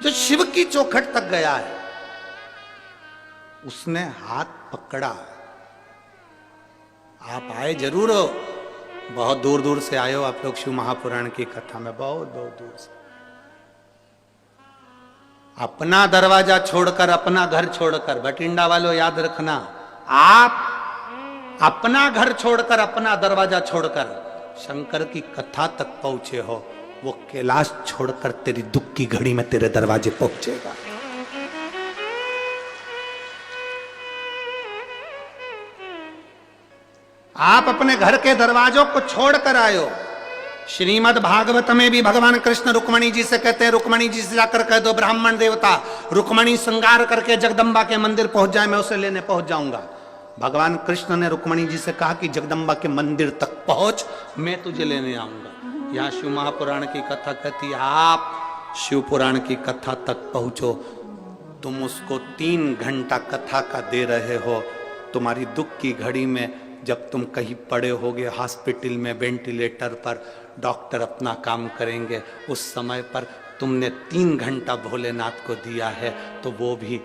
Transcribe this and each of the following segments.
जो शिव की चौखट तक गया है, उसने हाथ पकड़ा। आप आए जरूर हो, बहुत दूर दूर से आए हो आप लोग शिव महापुराण की कथा में, बहुत बहुत दूर से। अपना दरवाजा छोड़कर, अपना घर छोड़कर, बठिंडा वालों याद रखना, आप अपना घर छोड़कर, अपना दरवाजा छोड़कर शंकर की कथा तक पहुंचे हो, वो कैलाश छोड़कर तेरी दुख की घड़ी में तेरे दरवाजे पहुंचेगा। आप अपने घर के दरवाजों को छोड़कर आए हो। श्रीमद् भागवत में भी भगवान कृष्ण रुक्मणी जी से कहते हैं, रुक्मणी जी से जाकर कह दो ब्राह्मण देवता रुक्मणी श्रृंगार करके जगदम्बा के मंदिर पहुंच जाए, मैं उसे लेने पहुंच जाऊंगा। भगवान कृष्ण ने रुक्मणी जी से कहा कि जगदम्बा के मंदिर तक पहुंच, मैं तुझे लेने आऊंगा। यहां शिव महापुराण की कथा कहती है, आप शिव पुराण की कथा तक पहुंचो, तुम उसको 3 घंटा कथा का दे रहे हो। तुम्हारी दुख की घड़ी में जब तुम कहीं पड़े होगे हॉस्पिटल में वेंटिलेटर पर, डॉक्टर अपना काम करेंगे, उस समय पर तुमने 3 घंटा भोलेनाथ को दिया है, तो वो भी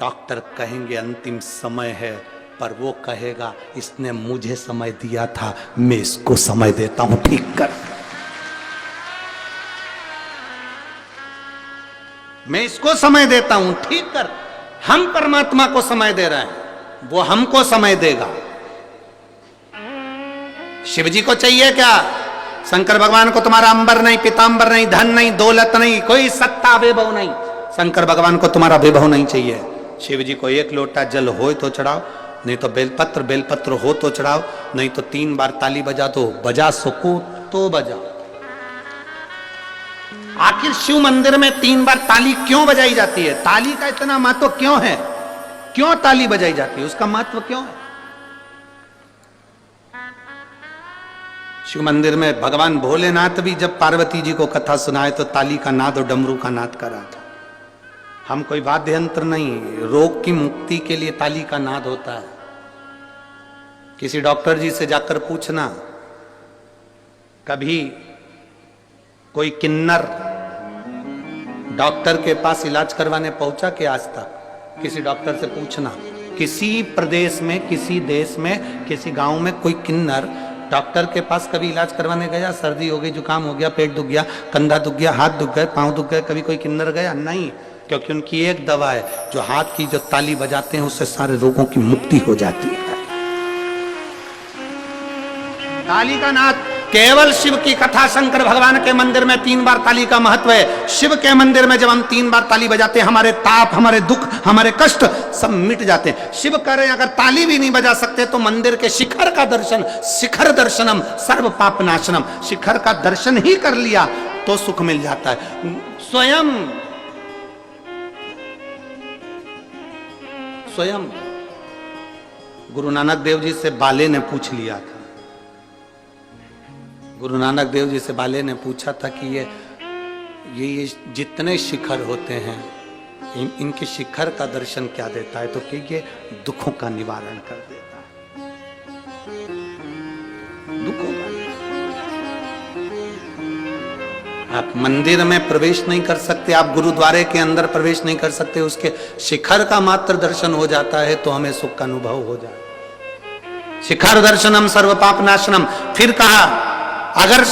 डॉक्टर कहेंगे अंतिम समय है, पर वो कहेगा इसने मुझे समय दिया था, मैं इसको समय देता हूं, ठीक कर। मैं इसको समय देता हूं, ठीक कर। हम परमात्मा को समय दे रहे हैं, वो हमको समय देगा। शिव जी को चाहिए क्या? शंकर भगवान को तुम्हारा अंबर नहीं, पीतांबर नहीं, धन नहीं, दौलत नहीं, कोई सत्ता वैभव नहीं। शंकर भगवान को तुम्हारा वैभव नहीं चाहिए। शिव जी को 1 लोटा जल हो तो चढ़ाओ, नहीं तो बेलपत्र हो तो चढ़ाओ, नहीं तो 3 बार ताली बजा दो, बजा सको तो बजाओ। आखिर शिव मंदिर में 3 बार ताली क्यों बजाई जाती है? ताली का इतना महत्व क्यों है? क्यों ताली बजाई जाती है? उसका महत्व क्यों है? शिव मंदिर में भगवान भोलेनाथ भी जब पार्वती जी को कथा सुनाए तो ताली का नाद और डमरू का नाद करा था। हम कोई वाद्य यंत्र नहीं, रोग की मुक्ति के लिए ताली का नाद होता है। किसी डॉक्टर जी से जाकर पूछना, कभी कोई किन्नर डॉक्टर के पास इलाज करवाने पहुंचा कि आज तक? किसी डॉक्टर से पूछना, किसी प्रदेश में, किसी देश में, किसी गांव में कोई किन्नर डॉक्टर के पास कभी इलाज करवाने गया? सर्दी हो गई, जुकाम हो गया, पेट दुख गया, कंधा दुख गया, हाथ दुख गए, पांव दुख गए, कभी कोई किन्नर गया? नहीं, क्योंकि उनकी एक दवा है, जो हाथ की जो ताली बजाते हैं उससे सारे रोगों की मुक्ति हो जाती है। ताली का नाद केवल शिव की कथा, शंकर भगवान के मंदिर में 3 बार ताली का महत्व है। शिव के मंदिर में जब हम 3 बार ताली बजाते हैं, हमारे ताप, हमारे दुख, हमारे कष्ट सब मिट जाते हैं। शिव कह रहे हैं अगर ताली भी नहीं बजा सकते तो मंदिर के शिखर का दर्शन, शिखर दर्शनम सर्व पाप नाशनम, शिखर का दर्शन ही कर लिया तो सुख मिल जाता है। स्वयं गुरु नानक देव जी से बाले ने पूछ लिया था। गुरु नानक देव जी से बाले ने पूछा था कि ये जितने शिखर होते हैं, इनके शिखर का दर्शन क्या देता है? तो कि ये दुखों का निवारण कर देता है, दुखों का। आप मंदिर में प्रवेश नहीं कर सकते, आप गुरुद्वारे के अंदर प्रवेश नहीं कर सकते, उसके शिखर का मात्र दर्शन हो जाता है तो हमें सुख का अनुभव हो जाता है। शिखर दर्शनम सर्व पाप नाशनम। फिर कहा अगर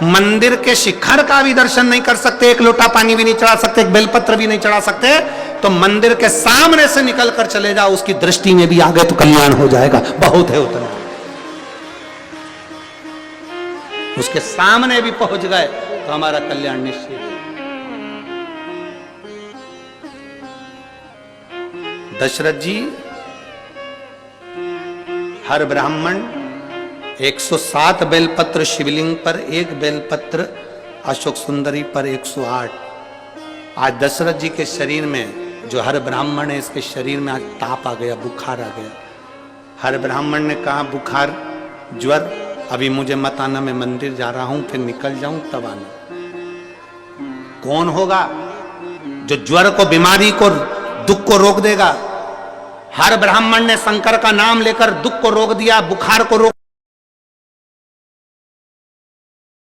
मंदिर के शिखर का भी दर्शन नहीं कर सकते, 1 लोटा पानी भी नहीं चढ़ा सकते, 1 बेलपत्र भी नहीं चढ़ा सकते, तो मंदिर के सामने से निकल कर चले जाओ, उसकी दृष्टि में भी आ गए तो कल्याण हो जाएगा। बहुत है उतना, उसके सामने भी पहुंच गए तो हमारा कल्याण निश्चित है। दशरथ जी, हर ब्राह्मण 107 बेलपत्र शिवलिंग पर, 1 बेलपत्र अशोक सुंदरी पर 108। आज दशरथ जी के शरीर में, जो हर ब्राह्मण है, इसके शरीर में आज ताप आ गया, बुखार आ गया। हर ब्राह्मण ने कहा बुखार, ज्वर, अभी मुझे मत आना, मैं मंदिर जा रहा हूं, फिर निकल जाऊं तब आना। कौन होगा जो ज्वर को, बीमारी को, दुख को रोक देगा? हर ब्राह्मण ने शंकर का नाम लेकर दुख को रोक दिया, बुखार को रोक